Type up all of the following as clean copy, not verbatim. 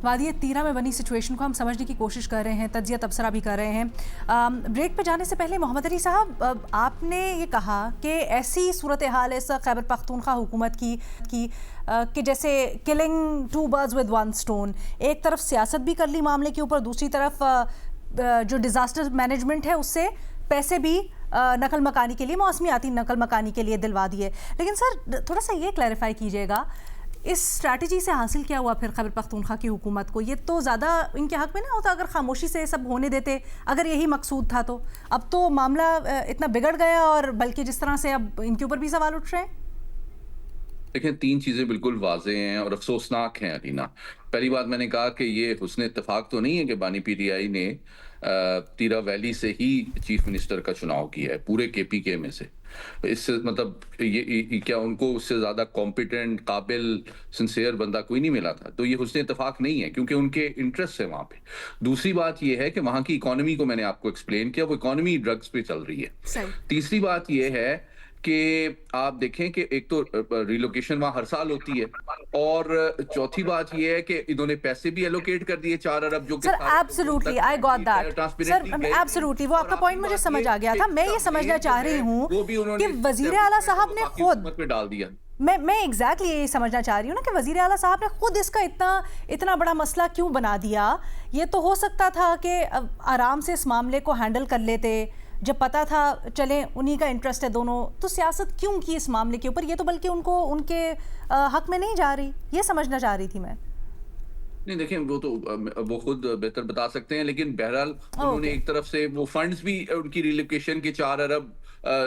وادی تیرہ میں بنی سچویشن کو ہم سمجھنے کی کوشش کر رہے ہیں، تجزیہ تبصرہ بھی کر رہے ہیں۔ بریک پہ جانے سے پہلے محمد علی صاحب، آپ نے یہ کہا کہ ایسی صورتحال ہے اس خیبر پختونخوا حکومت کی کہ جیسے killing two birds with one stone, ایک طرف سیاست بھی کر لی معاملے کے اوپر، دوسری طرف جو ڈیزاسٹر مینجمنٹ ہے اس سے پیسے بھی نقل مکانی کے لیے، موسمیاتی نقل مکانی کے لیے دلوا دیے۔ لیکن سر تھوڑا سا یہ کلیریفائی کیجیے گا، اس اسٹریٹجی سے حاصل کیا ہوا پھر خیبر پختونخوا کی حکومت کو؟ یہ تو زیادہ ان کے حق میں نہ ہوتا اگر خاموشی سے سب ہونے دیتے، اگر یہی مقصود تھا تو؟ اب تو معاملہ اتنا بگڑ گیا، اور بلکہ جس طرح سے اب ان کے اوپر بھی سوال اٹھ رہے ہیں۔ دیکھیں، تین چیزیں بالکل واضح ہیں اور افسوسناک ہیں علینا۔ پہلی بات میں نے کہا کہ یہ حسن اتفاق تو نہیں ہے کہ بانی پی ٹی آئی نے تیرہ ویلی سے ہی چیف منسٹر کا چناؤ کیا ہے، پورے کے پی کے میں سے۔ اس سے مطلب یہ کیا ان کو اس سے زیادہ کمپیٹنٹ، قابل، سنسیئر بندہ کوئی نہیں ملا تھا؟ تو یہ حسن اتفاق نہیں ہے، کیونکہ ان کے انٹرسٹ ہے وہاں پہ۔ دوسری بات یہ ہے کہ وہاں کی اکانومی کو میں نے آپ کو ایکسپلین کیا، وہ اکانومی ڈرگز پہ چل رہی ہے۔ تیسری بات یہ ہے کہ آپ دیکھیں کہ ایک تو ریلوکیشن وہاں ہر سال ہوتی ہے، اور چوتھی بات یہ ہے کہ انہوں نے پیسے بھی ایلوکیٹ کر دیے 4 ارب، جو کہ sir absolutely I got that, sir absolutely وہ آپ کا پوائنٹ مجھے سمجھ آ گیا تھا۔ میں یہ سمجھنا چاہ رہی ہوں کہ وزیر اعلیٰ صاحب نے خود ڈال دیا، میں ایگزیکٹلی یہی سمجھنا چاہ رہی ہوں نا کہ وزیر اعلیٰ صاحب نے خود اس کا اتنا بڑا مسئلہ کیوں بنا دیا؟ یہ تو ہو سکتا تھا کہ آرام سے اس معاملے کو ہینڈل کر لیتے، جب پتا تھا چلیں انہی کا انٹرسٹ ہے دونوں، تو سیاست کیوں کی اس معاملے کے اوپر؟ یہ تو بلکہ ان کے حق میں نہیں جا رہی، یہ سمجھنا چاہ رہی تھی میں۔ نہیں دیکھیں، وہ تو وہ خود بہتر بتا سکتے ہیں، لیکن بہرحال انہوں نے ایک طرف سے وہ فنڈز بھی ان کی ریلوکیشن کے 4 ارب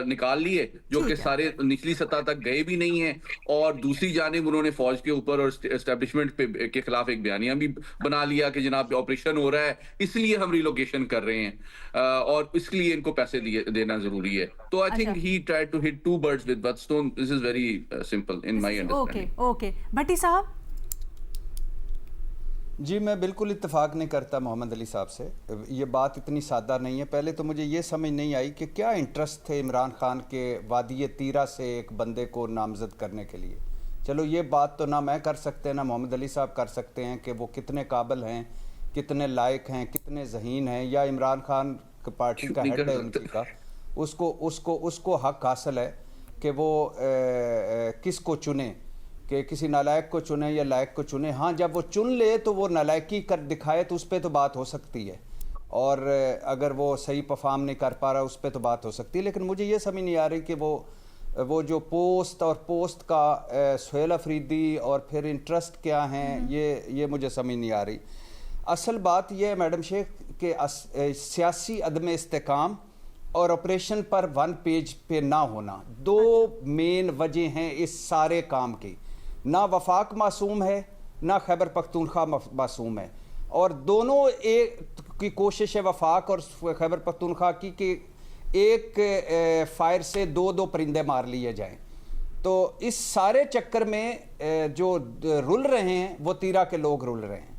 نکال لیے، جو کہ سارے نچلی سطح تک گئے بھی نہیں ہیں، اور دوسری جانب انہوں نے فوج کے اوپر اور اسٹیبلشمنٹ کے خلاف ایک بیانیہ بھی بنا لیا کہ جناب آپریشن ہو رہا ہے، اس لیے ہم ریلوکیشن کر رہے ہیں، اور اس لیے ان کو پیسے دینا ضروری ہے۔ تو I think he tried to hit 2 birds with one stone. This is very simple in my understanding. Okay Bhatti صاحب۔ جی میں بالکل اتفاق نہیں کرتا محمد علی صاحب سے، یہ بات اتنی سادہ نہیں ہے۔ پہلے تو مجھے یہ سمجھ نہیں آئی کہ کیا انٹرسٹ تھے عمران خان کے وادی تیرہ سے ایک بندے کو نامزد کرنے کے لیے۔ چلو یہ بات تو نہ میں کر سکتے نہ محمد علی صاحب کر سکتے ہیں کہ وہ کتنے قابل ہیں، کتنے لائق ہیں، کتنے ذہین ہیں، یا عمران خان پارٹی کا ہیڈ ہے ان کی کا، اس کو حق حاصل ہے کہ وہ کس کو چنے، کہ کسی نالائق کو چنے یا لائق کو چنے۔ ہاں جب وہ چن لے تو وہ نالائقی کر دکھائے تو اس پہ تو بات ہو سکتی ہے، اور اگر وہ صحیح پرفارم نہیں کر پا رہا اس پہ تو بات ہو سکتی ہے۔ لیکن مجھے یہ سمجھ نہیں آ رہی کہ وہ جو پوسٹ کا سہیل افریدی اور پھر انٹرسٹ کیا ہیں، یہ مجھے سمجھ نہیں آ رہی۔ اصل بات یہ ہے میڈم شیخ کہ سیاسی عدم استحکام اور آپریشن پر 1 پیج پہ نہ ہونا، 2 مین وجہ ہیں اس سارے کام کی۔ نہ وفاق معصوم ہے، نہ خیبر پختونخوا معصوم ہے، اور دونوں کی کوشش ہے وفاق اور خیبر پختونخوا کی کہ ایک فائر سے 2 پرندے مار لیے جائیں۔ تو اس سارے چکر میں جو رل رہے ہیں وہ تیرہ کے لوگ رل رہے ہیں،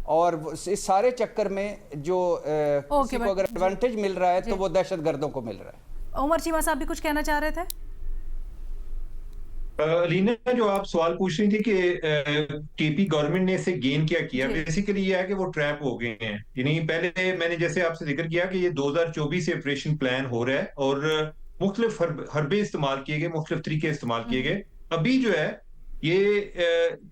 اور اس سارے چکر میں جو کسی کو اگر ایڈوانٹیج مل رہا ہے تو وہ دہشت گردوں کو مل رہا ہے۔ عمر چیمہ صاحب بھی کچھ کہنا چاہ رہے تھے؟ لینا، جو آپ سوال پوچھ رہی تھی کہ ٹی پی گورنمنٹ نے اسے گین کیا بیسیکلی یہ ہے کہ وہ ٹریپ ہو گئے ہیں۔ یعنی پہلے میں نے جیسے آپ سے ذکر کیا کہ یہ 2024 سے آپریشن پلان ہو رہا ہے، اور مختلف حربے استعمال کیے گئے، مختلف طریقے استعمال کیے گئے۔ ابھی جو ہے یہ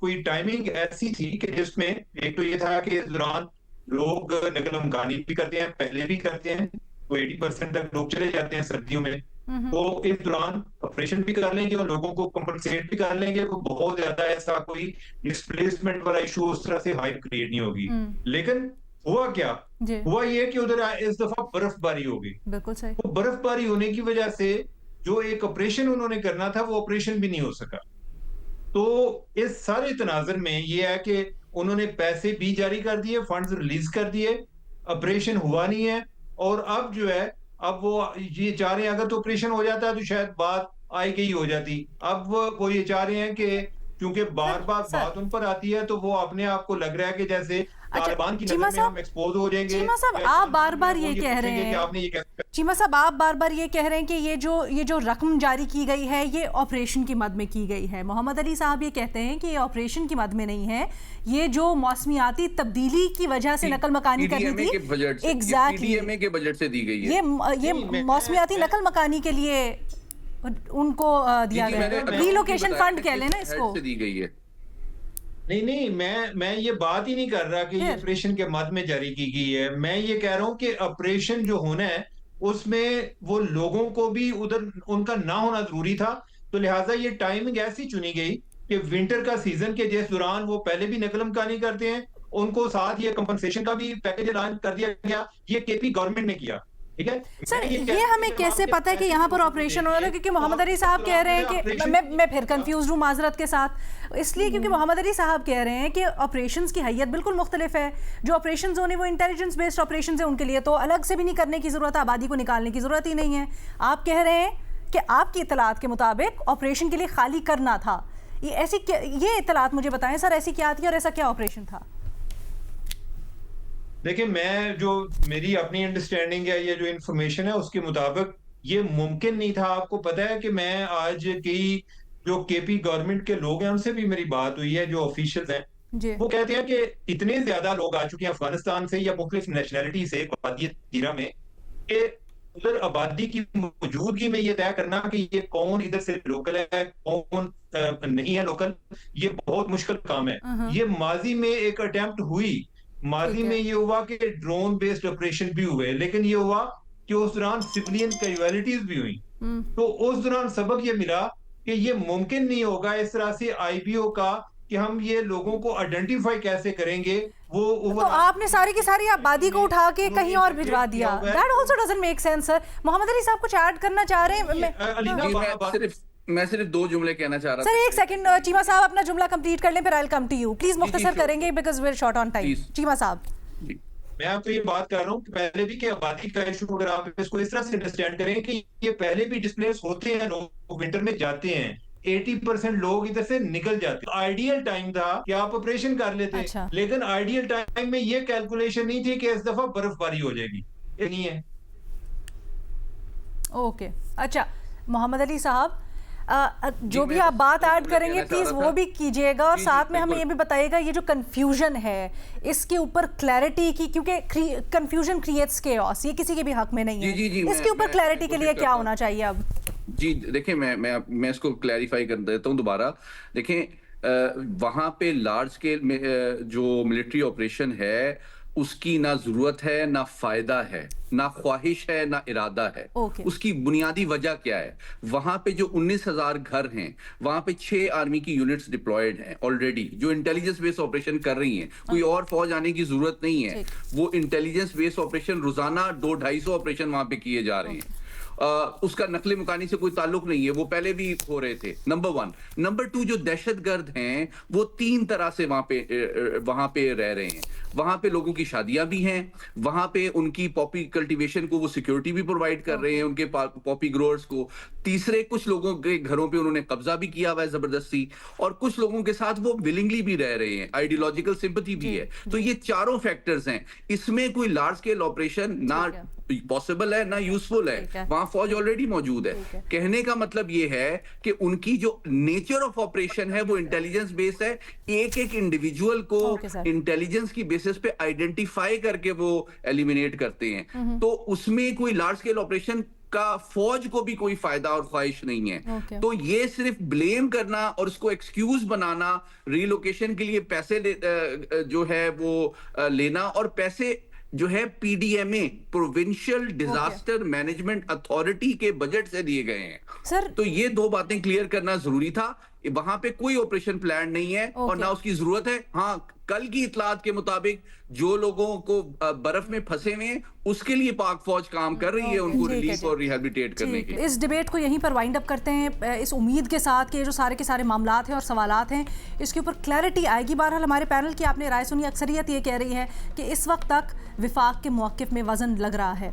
کوئی ٹائمنگ ایسی تھی کہ جس میں ایک تو یہ تھا کہ اس دوران لوگ نقل مکانی بھی کرتے ہیں، پہلے بھی کرتے ہیں، تو 80% تک لوگ چلے جاتے ہیں سردیوں میں، تو اس دوران آپریشن بھی کر لیں گے اور لوگوں کو کمپنسیٹ بھی کر لیں گے، بہت زیادہ ایسا کوئی ڈسپلیسمنٹ والا ایشو اس طرح سے ہائپ کریٹ نہیں ہوگی۔ لیکن ہوا کیا؟ ہوا یہ کہ ادھر اس دفعہ برف باری ہو گئی۔ بالکل صحیح۔ وہ برف باری ہونے کی وجہ سے جو ایک آپریشن انہوں نے کرنا تھا وہ آپریشن بھی نہیں ہو سکا۔ تو اس سارے تناظر میں یہ ہے کہ انہوں نے پیسے بھی جاری کر دیے، فنڈز ریلیز کر دیے، آپریشن ہوا نہیں ہے، اور اب جو ہے اب وہ یہ چاہ رہے ہیں اگر تو آپریشن ہو جاتا ہے تو شاید بات آئے گئی ہو جاتی۔ اب وہ یہ چاہ رہے ہیں کہ क्योंकि बार बार बात उन पर आती है तो वो अपने आप को लग रहा है कि जैसे तालिबान की नजर में हम एक्सपोज हो जाएंगे। चीमा साहब आप बार बार ये कह रहे हैं, चीमा साहब आप बार बार ये कह रहे हैं कि ये जो रकम जारी की गई है ये ऑपरेशन की मद में की गई है। मोहम्मद अली साहब ये कहते हैं कि ये ऑपरेशन की मद में नहीं है, ये जो मौसमियाती तब्दीली की वजह से नकल मकानी करनी थी, एग्जैक्टली के बजट से दी गई है। ये मौसमियाती नकल मकानी के लिए उनको दिया गया, रीलोकेशन फंड कह लेना इसको, दी गई है। नहीं, मैं ये बात ही नहीं कर रहा कि ये ऑपरेशन के मद में जारी की गई है। मैं ये कह रहा हूँ कि ऑपरेशन जो होना है उसमें वो लोगों को भी उधर उनका ना होना जरूरी था, तो लिहाजा ये टाइमिंग ऐसी चुनी गई कि विंटर का सीजन के जिस दौरान वो पहले भी नकल मकानी करते हैं, उनको साथ ये कंपनसेशन का भी पैकेज ऐलान कर दिया गया। ये केपी गवर्नमेंट ने किया, ठीक है सर। ये हमें कैसे पता है कि यहाँ पर ऑपरेशन हो रहा है? क्योंकि मोहम्मद अली साहब कह रहे हैं कि मैं फिर कंफ्यूज हूँ माजरत के साथ, इसलिए क्योंकि मोहम्मद अली साहब कह रहे हैं कि ऑपरेशंस की हैयत बिल्कुल मुख्तलिफ है। जो ऑपरेशंस होने वो इंटेलिजेंस बेस्ड ऑपरेशंस है, उनके लिए तो अलग से भी नहीं करने की जरूरत है, आबादी को निकालने की जरूरत ही नहीं है। आप कह रहे हैं कि आपकी इतलात के मुताबिक ऑपरेशन के लिए खाली करना था। ये इतलात मुझे बताएं सर, ऐसी क्या थी और ऐसा क्या ऑपरेशन था? देखिए, मैं जो मेरी अपनी अंडरस्टैंडिंग है, ये जो इन्फॉर्मेशन है उसके मुताबिक ये मुमकिन नहीं था। आपको पता है कि मैं आज कई जो केपी गवर्नमेंट के लोग हैं उनसे भी मेरी बात हुई है, जो ऑफिशियल्स हैं, वो कहते हैं कि इतने ज्यादा लोग आ चुके हैं अफगानिस्तान से या मुख्तलिफ नेशनैलिटी से वादी तीरा में, कि उधर आबादी की मौजूदगी में ये तय करना कि ये कौन इधर से लोकल है कौन नहीं है लोकल, ये बहुत मुश्किल काम है। ये माजी में एक अटेम्प्ट हुई, माजी में ये हुआ कि ड्रोन बेस्ड ऑपरेशन भी हुए, लेकिन ये हुआ कि उस दौरान सिविलियन कैजुअलिटीज भी हुई। तो उस दौरान सबक ये मिला कि ये मुमकिन नहीं होगा इस तरह से आईबीओ का कि हम ये लोगों को आइडेंटिफाई कैसे करेंगे। वो तो आपने सारी की सारी आबादी को उठा के कहीं और भिजवा दिया। That also doesn't make sense sir. Mohammad Ali साहब कुछ ऐड करना चाह रहे हैं? मैं सिर्फ 2 जुमले कहना चाह रहा था। सर एक सेकंड, चीमा साहब अपना जुमला कंप्लीट कर लें, फिर I will come to you. Please मुख्तसर करेंगे because we are short on time. Cheema साहब, मैं आपको ये बात कर रहा हूँ कि पहले भी कि आबादी का इशू, अगर आप इसको इस तरह से अंडरस्टैंड करें कि ये पहले भी डिस्प्लेस होते हैं, लोग विंटर में जाते हैं, 80% लोग इधर से निकल जाते हैं। आइडियल टाइम था कि आप ऑपरेशन कर लेते, अच्छा। लेकिन आइडियल टाइम में ये कैलकुलेशन नहीं थी कि इस दफा बर्फबारी हो जाएगी, ये नहीं है। ओके, अच्छा मोहम्मद अली साहब, जो भी आप बात ऐड करेंगे प्लीज वो भी कीजिएगा, और साथ में हमें ये भी बताइएगा ये जो कंफ्यूजन है इसके ऊपर क्लैरिटी की, क्योंकि कंफ्यूजन क्रिएट्स केओस, ये किसी के भी हक में नहीं है। इसके ऊपर क्लैरिटी के लिए क्या होना चाहिए अब? जी देखिए, मैं इसको क्लैरिफाई कर देता हूँ दोबारा। देखें, वहां पे लार्ज स्केल में जो मिलिट्री ऑपरेशन है उसकी ना जरूरत है, ना फायदा है, ना ख्वाहिश है, ना इरादा है। उसकी बुनियादी वजह क्या है? वहां पे जो 19,000 घर हैं, वहां पे 6 आर्मी की यूनिट्स डिप्लॉयड हैं ऑलरेडी, जो इंटेलिजेंस बेस्ड ऑपरेशन कर रही हैं। कोई और फौज आने की जरूरत नहीं है। वो इंटेलिजेंस बेस्ड ऑपरेशन रोजाना 200-250 ऑपरेशन वहां पे किए जा रहे हैं। उसका नकली मुकानी से कोई ताल्लुक नहीं है, वो पहले भी हो रहे थे। नंबर 1। नंबर 2, जो दहशतगर्द हैं वो 3 तरह से वहां पे रह रहे हैं। वहां पे लोगों की शादियां भी हैं, वहां पे उनकी पॉपी कल्टीवेशन को वो सिक्योरिटी भी प्रोवाइड कर रहे हैं उनके पॉपी ग्रोअर्स को। तीसरे, कुछ लोगों के घरों पे उन्होंने कब्जा भी किया हुआ है जबरदस्ती, और कुछ लोगों के साथ वो विलिंगली भी रह रहे हैं, आइडियोलॉजिकल सिंपैथी भी है। तो ये चारों फैक्टर्स हैं, इसमें कोई लार्ज स्केल ऑपरेशन ना पॉसिबल है ना यूजफुल है। वहां फौज ऑलरेडी मौजूद है। कहने का मतलब ये है कि उनकी जो नेचर ऑफ ऑपरेशन है वो इंटेलिजेंस बेस्ड है। एक एक इंडिविजुअल को इंटेलिजेंस की बेसिस पे आइडेंटिफाई करके वो एलिमिनेट करते हैं। तो उसमें कोई लार्ज स्केल ऑपरेशन का फौज को भी कोई फायदा और ख्वाहिश नहीं है। तो ये सिर्फ ब्लेम करना और उसको एक्सक्यूज बनाना, रीलोकेशन के लिए पैसे जो है वो लेना, और पैसे जो है PDMA, provincial disaster management authority के बजट से दिए गए हैं सर। तो ये 2 बातें क्लियर करना जरूरी था। वहां पे कोई ऑपरेशन प्लान नहीं है और ना उसकी जरूरत है। हाँ, कल की इतलात के मुताबिक जो लोगों को बर्फ में फंसे हुए हैं उसके लिए पाक फौज काम कर रही है, उनको रिलीफ और रिहैबिलिटेट करने के लिए। इस डिबेट को यहीं पर वाइंड अप करते हैं, इस उम्मीद के साथ कि जो सारे के सारे मामलात हैं और सवालात हैं इसके ऊपर क्लैरिटी आएगी। बहरहाल हमारे पैनल की आपने राय सुनी, अक्सरियत ये कह रही है कि इस वक्त तक विफाक के मौक़िफ़ में वज़न लग रहा है।